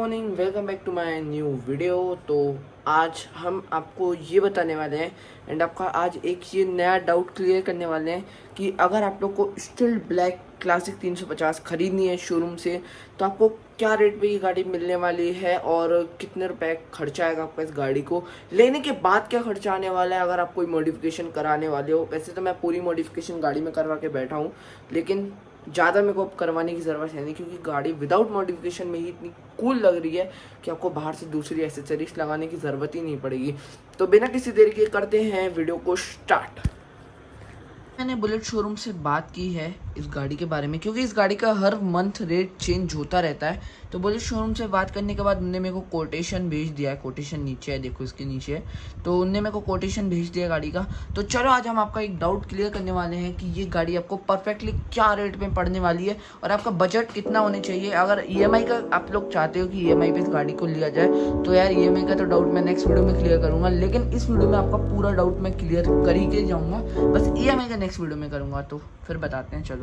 Morning, welcome back to my new video. तो आज हम आपको ये बताने वाले हैं एंड आपका आज एक ये नया डाउट क्लियर करने वाले हैं कि अगर आप लोग को स्टिल ब्लैक क्लासिक 350 खरीदनी है शोरूम से तो आपको क्या रेट पे ये गाड़ी मिलने वाली है और कितने रुपए खर्चा आएगा आपका इस गाड़ी को लेने के बाद, क्या खर्चा आने वाला है अगर आप कोई मॉडिफिकेशन कराने वाले हो। वैसे तो मैं पूरी मॉडिफिकेशन गाड़ी में करवा के बैठा हूँ, लेकिन ज़्यादा मेरे को करवाने की ज़रूरत है नहीं, क्योंकि गाड़ी विदाउट मॉडिफिकेशन में ही इतनी कूल लग रही है कि आपको बाहर से दूसरी एसेसरीज लगाने की ज़रूरत ही नहीं पड़ेगी। तो बिना किसी देरी के करते हैं वीडियो को स्टार्ट। मैंने बुलेट शोरूम से बात की है इस गाड़ी के बारे में, क्योंकि इस गाड़ी का हर मंथ रेट चेंज होता रहता है। तो बुलेट शोरूम से बात करने के बाद उन्होंने मेरे को कोटेशन भेज दिया है। कोटेशन नीचे है, देखो इसके नीचे है। तो उनने मेरे को कोटेशन भेज दिया गाड़ी का। तो चलो आज हम आपका एक डाउट क्लियर करने वाले हैं कि ये गाड़ी आपको परफेक्टली क्या रेट में पड़ने वाली है और आपका बजट कितना होने चाहिए। अगर EMI का आप लोग चाहते हो कि EMI पे इस गाड़ी को लिया जाए तो यार EMI का तो डाउट मैं नेक्स्ट वीडियो में क्लियर करूँगा, लेकिन इस वीडियो में आपका पूरा डाउट मैं क्लियर कर ही के जाऊँगा। बस EMI का नेक्स्ट वीडियो में करूँगा, तो फिर बताते हैं। चलो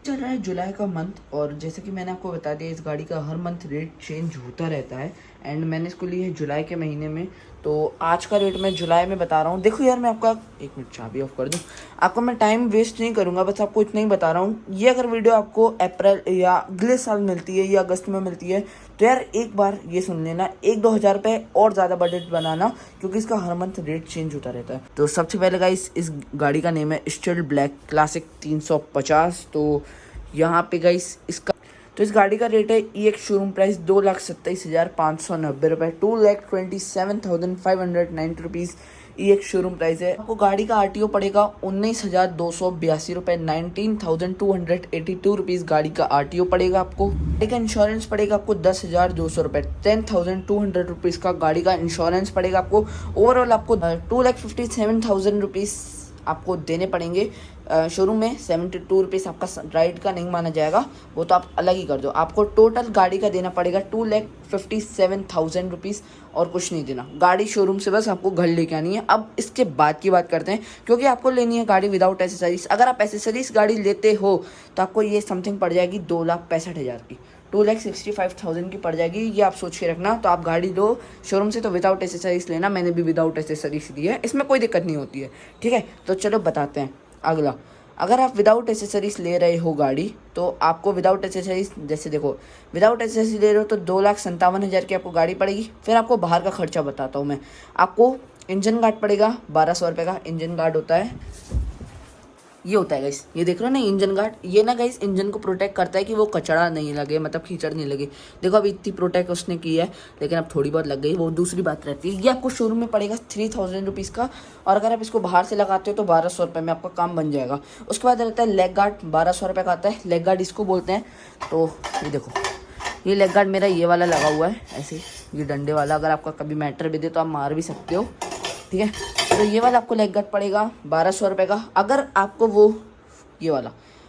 चल रहा है जुलाई का मंथ, और जैसे कि मैंने आपको बता दिया इस गाड़ी का हर मंथ रेट चेंज होता रहता है एंड मैंने इसको ली है जुलाई के महीने में। तो आज का रेट मैं जुलाई में बता रहा हूँ। देखो यार, मैं आपका एक मिनट चाबी ऑफ कर दूँ, आपको मैं टाइम वेस्ट नहीं करूँगा, बस आपको इतना ही बता रहा हूँ। ये अगर वीडियो आपको अप्रैल या अगले साल मिलती है या अगस्त में मिलती है तो यार एक बार ये सुन लेना, 1-2 हज़ार रुपये और ज़्यादा बजट बनाना, क्योंकि इसका हर मंथ रेट चेंज होता रहता है। तो सबसे पहले गाइस इस गाड़ी का नेम है स्टिल ब्लैक क्लासिक 350। तो यहाँ पे गाइस इस गाड़ी का रेट है EX शोरूम प्राइस 2,27,590 रुपये, 2,27,590 रुपीज़ EX शोरूम प्राइस है। आपको गाड़ी का RTO पड़ेगा 19,282 रुपये, 19,282 रुपीज़ गाड़ी का RTO पड़ेगा आपको। गाड़ी का इंश्योरेंस पड़ेगा आपको 10,200 रुपये, 10,200 रुपीज़ का गाड़ी का इंश्योरेंस पड़ेगा आपको। ओवरऑल आपको 2,57,000 रुपीज़ आपको देने पड़ेंगे शोरूम में। 72 रुपीज़ आपका राइड का नहीं माना जाएगा, वो तो आप अलग ही कर दो। आपको टोटल गाड़ी का देना पड़ेगा 2,57,000 रुपीज़ और कुछ नहीं देना। गाड़ी शोरूम से बस आपको घर लेके आनी है। अब इसके बाद की बात करते हैं, क्योंकि आपको लेनी है गाड़ी विदाउट एसेसरीज। अगर आप एसेसरीज गाड़ी लेते हो तो आपको ये समथिंग पड़ जाएगी 2,65,000 की, 2,65,000 की पड़ जाएगी। ये आप सोच के रखना। तो आप गाड़ी लो शोरूम से तो विदाउट एसेसरीज लेना। मैंने भी विदाउट एसेसरीज ली है, इसमें कोई दिक्कत नहीं होती है, ठीक है। तो चलो बताते हैं अगला। अगर आप विदाउट एसेसरीज ले रहे हो गाड़ी तो आपको विदाउट एसेसरीज, जैसे देखो विदाउट एसेसरीज ले रहे हो तो 2,57,000 की आपको गाड़ी पड़ेगी। फिर आपको बाहर का खर्चा बताता हूँ मैं। आपको इंजन गार्ड पड़ेगा 1,200 रुपये का। इंजन गार्ड होता है, ये होता है गाइस, ये देख रहे हो ना इंजन गार्ड। ये ना गाइस इंजन को प्रोटेक्ट करता है कि वो कचड़ा नहीं लगे, मतलब कीचड़ नहीं लगे। देखो अभी इतनी प्रोटेक्ट उसने की है, लेकिन अब थोड़ी बहुत लग गई, वो दूसरी बात रहती है। ये आपको शोरूम में पड़ेगा 3,000 रुपीज़ का, और अगर आप इसको बाहर से लगाते हो तो 1,200 रुपये में आपका काम बन जाएगा। उसके बाद रहता है लेग गार्ड, 1,200 रुपये का आता है। लेग गार्ड इसको बोलते हैं। तो ये देखो, ये लेग गार्ड मेरा ये वाला लगा हुआ है ऐसे, ये डंडे वाला। अगर आपका कभी मैटर भी दे तो आप मार भी सकते हो, ठीक है। तो ये वाला आपको लेग गार्ड पड़ेगा 1,200 रुपये का। अगर आपको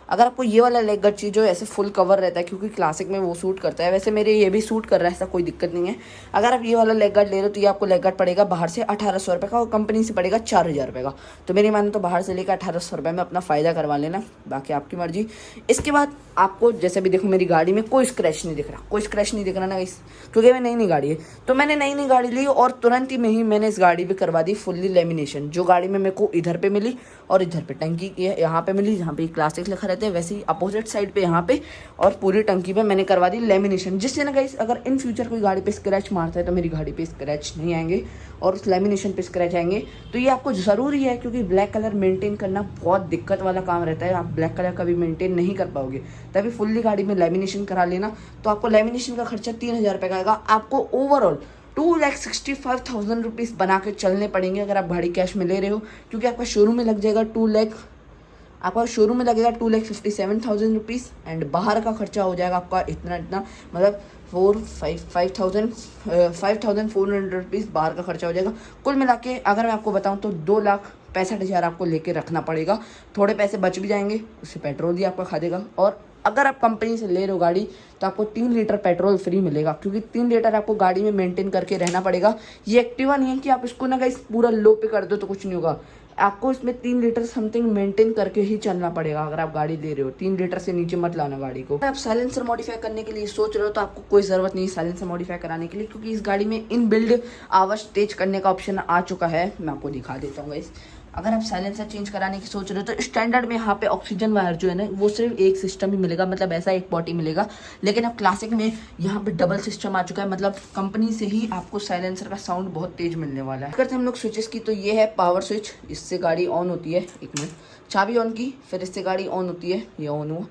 अगर आपको ये वाला लेग गार्ड चाहिए जो ऐसे फुल कवर रहता है, क्योंकि क्लासिक में वो सूट करता है, वैसे मेरे ये भी सूट कर रहा है, ऐसा कोई दिक्कत नहीं है। अगर आप ये वाला लेग गार्ड ले रहे हो तो ये आपको लेग गार्ड पड़ेगा बाहर से 1,800 रुपये का और कंपनी से पड़ेगा 4,000 रुपये का। तो मेरी माने तो बाहर से लेकर 1,800 रुपये में अपना फ़ायदा करवा लेना, बाकी आपकी मर्जी। इसके बाद आपको जैसे भी देखो मेरी गाड़ी में कोई स्क्रैच नहीं दिख रहा, कोई स्क्रैच नहीं दिख रहा ना इस, क्योंकि मैं नई गाड़ी है। तो मैंने नई गाड़ी ली और तुरंत ही में ही मैंने इस गाड़ी पे करवा दी फुल्ली लेमिनेशन। जो गाड़ी में मेरे को इधर पे मिली और इधर पे टंकी की है, यहाँ पे मिली जहाँ पे क्लासिक लिखा रहता है, वैसे ही अपोजिट साइड पे यहाँ पे और पूरी टंकी पे मैंने करवा दी लेमिनेशन। जिससे ना गाइस अगर इन फ्यूचर कोई गाड़ी पे स्क्रैच मारता है तो मेरी गाड़ी पे स्क्रैच नहीं आएंगे और उस लेमिनेशन पे स्क्रैच आएंगे। तो ये आपको ज़रूरी है, क्योंकि ब्लैक कलर मेंटेन करना बहुत दिक्कत वाला काम रहता है। आप ब्लैक कलर कभी मेंटेन नहीं कर पाओगे, तभी फुल्ली गाड़ी में लेमिनेशन करा लेना। तो आपको लेमिनेशन का खर्चा 3,000 रुपये का आएगा। आपको ओवरऑल 2,65,000 रुपीज़ बना के चलने पड़ेंगे अगर आप गाड़ी कैश में ले रहे हो, क्योंकि आपका शोरूम में लग जाएगा 2,57,000 रुपीज़ एंड बाहर का खर्चा हो जाएगा आपका इतना मतलब 5,400 रुपीज़ बाहर का खर्चा हो जाएगा। कुल मिला के अगर मैं आपको बताऊं तो 2,65,000 आपको लेके रखना पड़ेगा। थोड़े पैसे बच भी जाएंगे, उससे पेट्रोल भी आपका खा देगा और अगर आप कंपनी से ले रहे हो गाड़ी तो आपको 3 लीटर पेट्रोल फ्री मिलेगा, क्योंकि 3 लीटर आपको गाड़ी में मेंटेन करके रहना पड़ेगा। ये एक्टिवा नहीं है कि आप इसको ना गाइस पूरा लो पे कर दो तो कुछ नहीं होगा, आपको इसमें 3 लीटर समथिंग मेंटेन करके ही चलना पड़ेगा। अगर आप गाड़ी ले रहे हो 3 लीटर से नीचे मत लाना गाड़ी को। अगर आप साइलेंसर मॉडिफाई करने के लिए सोच रहे हो तो आपको कोई ज़रूरत नहीं है साइलेंसर मॉडिफाई कराने के लिए, क्योंकि इस गाड़ी में इन बिल्ड आवाज़ तेज करने का ऑप्शन आ चुका है। मैं आपको दिखा देता हूँ गाइस। अगर आप साइलेंसर चेंज कराने की सोच रहे हो तो स्टैंडर्ड में यहाँ पे ऑक्सीजन वायर जो है ना वो सिर्फ एक सिस्टम ही मिलेगा, मतलब ऐसा एक पॉटी मिलेगा। लेकिन अब क्लासिक में यहाँ पे डबल सिस्टम आ चुका है, मतलब कंपनी से ही आपको साइलेंसर का साउंड बहुत तेज मिलने वाला है। अगर हम लोग स्विचेस की तो ये है पावर स्विच, इससे गाड़ी ऑन होती है। एक मिनट, चाबी ऑन की, फिर इससे गाड़ी ऑन होती है, ये ऑन हुआ।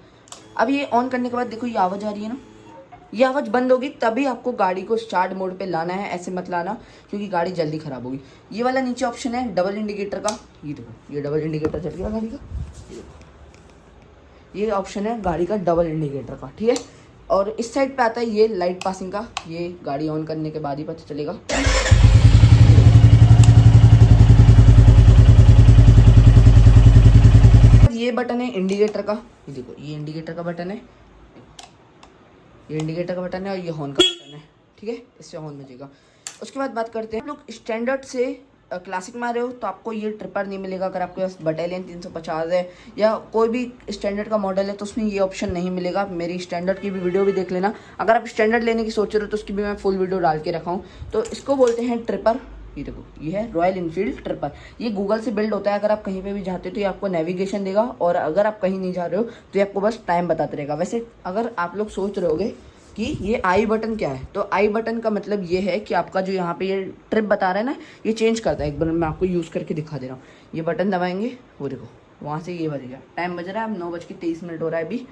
अब ये ऑन करने के बाद देखो ये आवाज़ आ रही है ना, ये आवाज़ बंद होगी तभी आपको गाड़ी को स्टार्ट मोड पे लाना है, ऐसे मत लाना क्योंकि गाड़ी जल्दी खराब होगी। ये वाला नीचे ऑप्शन है डबल इंडिकेटर का, ये देखो ये डबल इंडिकेटर चल गया गाड़ी का, ये ऑप्शन है गाड़ी का डबल इंडिकेटर का, ठीक है। और इस साइड पे आता है ये लाइट पासिंग का, ये गाड़ी ऑन करने के बाद ही पता चलेगा। ये बटन है इंडिकेटर का, ये देखो ये इंडिकेटर का बटन है, ये इंडिकेटर का बटन है और ये हॉर्न का बटन है, ठीक है, इससे हॉर्न बजेगा। उसके बाद बात करते हैं हम लोग स्टैंडर्ड से क्लासिक में आ रहे हो तो आपको ये ट्रिपर नहीं मिलेगा। अगर आपके पास बटालियन 350 है या कोई भी स्टैंडर्ड का मॉडल है तो उसमें ये ऑप्शन नहीं मिलेगा। मेरी स्टैंडर्ड की भी वीडियो भी देख लेना, अगर आप स्टैंडर्ड लेने की सोच रहे हो तो उसकी भी मैं फुल वीडियो डाल के रखा हूँ। तो इसको बोलते हैं ट्रिपर। ये देखो ये है रॉयल इनफील्ड ट्रिपर, ये गूगल से बिल्ड होता है। अगर आप कहीं पे भी जाते हो तो ये आपको नेविगेशन देगा, और अगर आप कहीं नहीं जा रहे हो तो ये आपको बस टाइम बताते रहेगा। वैसे अगर आप लोग सोच रहे होगे कि ये आई बटन क्या है, तो आई बटन का मतलब ये है कि आपका जो यहाँ पे ये ट्रिप बता रहा है ना, ये चेंज करता है। एक बार मैं आपको यूज़ करके दिखा दे रहा हूँ। ये बटन दबाएंगे, वो देखो वहाँ से ये बजेगा, टाइम बज रहा है, अब 9:23 हो रहा है अभी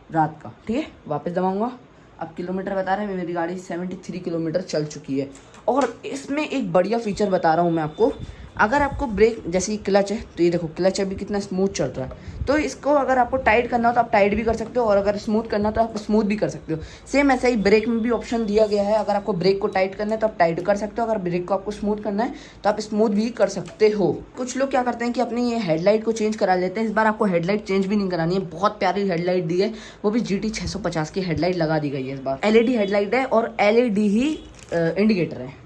रात का, ठीक है। वापस दबाऊंगा, अब किलोमीटर बता रहा है, मेरी गाड़ी 73 किलोमीटर चल चुकी है। और इसमें एक बढ़िया फीचर बता रहा हूँ मैं आपको, अगर आपको ब्रेक जैसे क्लच है तो ये देखो क्लच अभी कितना स्मूथ चल रहा है, तो इसको अगर आपको टाइट करना हो तो आप टाइट भी कर सकते हो, और अगर स्मूथ करना हो तो आप स्मूथ भी कर सकते हो। सेम ऐसा ही ब्रेक में भी ऑप्शन दिया गया है, अगर आपको ब्रेक को टाइट करना है तो आप टाइट कर सकते हो, अगर ब्रेक को आपको स्मूथ करना है तो आप स्मूथ भी कर सकते हो। कुछ लोग क्या करते हैं कि अपनी ये हेडलाइट को चेंज करा लेते हैं, इस बार आपको हेडलाइट चेंज भी नहीं करानी है। बहुत प्यारी हेडलाइट दी है, वो भी GT 650 की हेडलाइट लगा दी गई है। इस बार LED हेडलाइट है और LED ही इंडिकेटर है।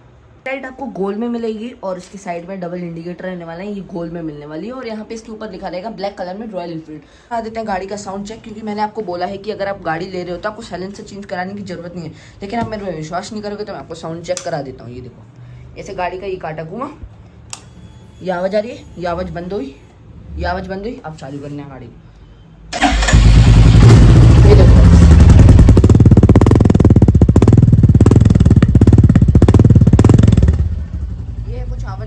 लाइट आपको गोल में मिलेगी और इसकी साइड में डबल इंडिकेटर रहने वाला है, ये गोल में मिलने वाली है। और यहाँ पे इसके ऊपर लिखा रहेगा ब्लैक कलर में रॉयल इनफील्ड। आ देते हैं गाड़ी का साउंड चेक, क्योंकि मैंने आपको बोला है कि अगर आप गाड़ी ले रहे हो तो आपको साइलेंसर चेंज कराने की जरूरत नहीं है, लेकिन आप मेरे पे विश्वास नहीं करोगे तो मैं आपको साउंड चेक करा देता हूँ। ये देखो ऐसे गाड़ी का ये काटा घूमा, ये आवाज़ आ रही है, ये आवाज़ बंद हुई, ये आवाज़ बंद हुई, अब चालू करना है गाड़ी। ये देखो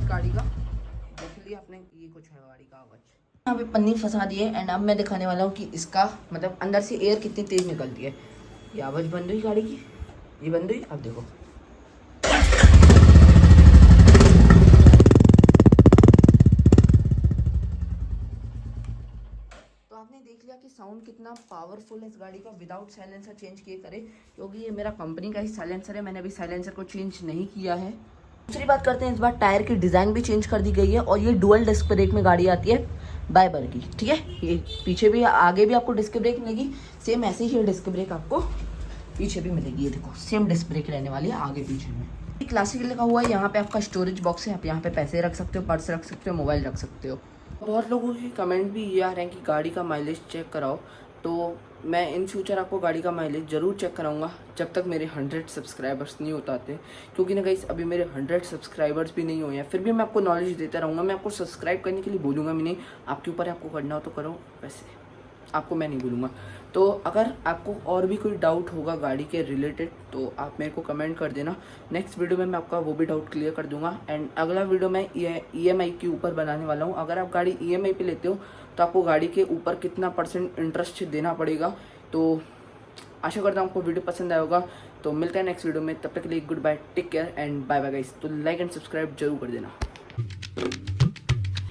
गाड़ी का देख लिया आपने, ये कुछ है गाड़ी का आवाज। यहाँ पे पन्नी फंसा दी है एंड अब मैं दिखाने वाला हूँ कि इसका मतलब अंदर से एयर कितनी तेज निकलती है। ये आवाज बंद हुई गाड़ी की, ये बंद हुई, अब देखो तो आपने देख लिया कि साउंड कितना पावरफुल है इस गाड़ी का विदाउट साइलेंसर चेंज किए करे, क्योंकि ये मेरा कंपनी का ही साइलेंसर है, मैंने अभी साइलेंसर को चेंज नहीं किया है। दूसरी बात करते हैं, इस बार टायर की डिज़ाइन भी चेंज कर दी गई है और ये डुअल डिस्क ब्रेक में गाड़ी आती है बायबर की, ठीक है। ये पीछे भी आगे भी आपको डिस्क ब्रेक मिलेगी, सेम ऐसे ही डिस्क ब्रेक आपको पीछे भी मिलेगी। ये देखो सेम डिस्क ब्रेक रहने वाली है आगे पीछे में। क्लासिक लिखा हुआ है, यहाँ पे आपका स्टोरेज बॉक्स है, आप यहाँ पे पैसे रख सकते हो, पर्स रख सकते हो, मोबाइल रख सकते हो। बहुत लोगों के कमेंट भी ये आ रहे हैं कि गाड़ी का माइलेज चेक कराओ, तो मैं इन फ्यूचर आपको गाड़ी का माइलेज ज़रूर चेक कराऊंगा जब तक मेरे 100 सब्सक्राइबर्स नहीं होते, क्योंकि ना गाइस अभी मेरे 100 सब्सक्राइबर्स भी नहीं हुए हैं। फिर भी मैं आपको नॉलेज देता रहूँगा, मैं आपको सब्सक्राइब करने के लिए बोलूँगा भी नहीं, आपके ऊपर आपको करना हो तो करो, वैसे आपको मैं नहीं बोलूँगा। तो अगर आपको और भी कोई डाउट होगा गाड़ी के रिलेटेड तो आप मेरे को कमेंट कर देना, नेक्स्ट वीडियो में मैं आपका वो भी डाउट क्लियर कर दूंगा। एंड अगला वीडियो मैं EMI के ऊपर बनाने वाला हूँ। अगर आप गाड़ी EMI पे लेते हो तो आपको गाड़ी के ऊपर कितना % इंटरेस्ट देना पड़ेगा। तो आशा करता हूँ आपको वीडियो पसंद आया होगा। तो मिलते हैं नेक्स्ट वीडियो में, तब तक के लिए goodbye, take care and bye bye guys. तो लाइक एंड सब्सक्राइब जरूर कर देना।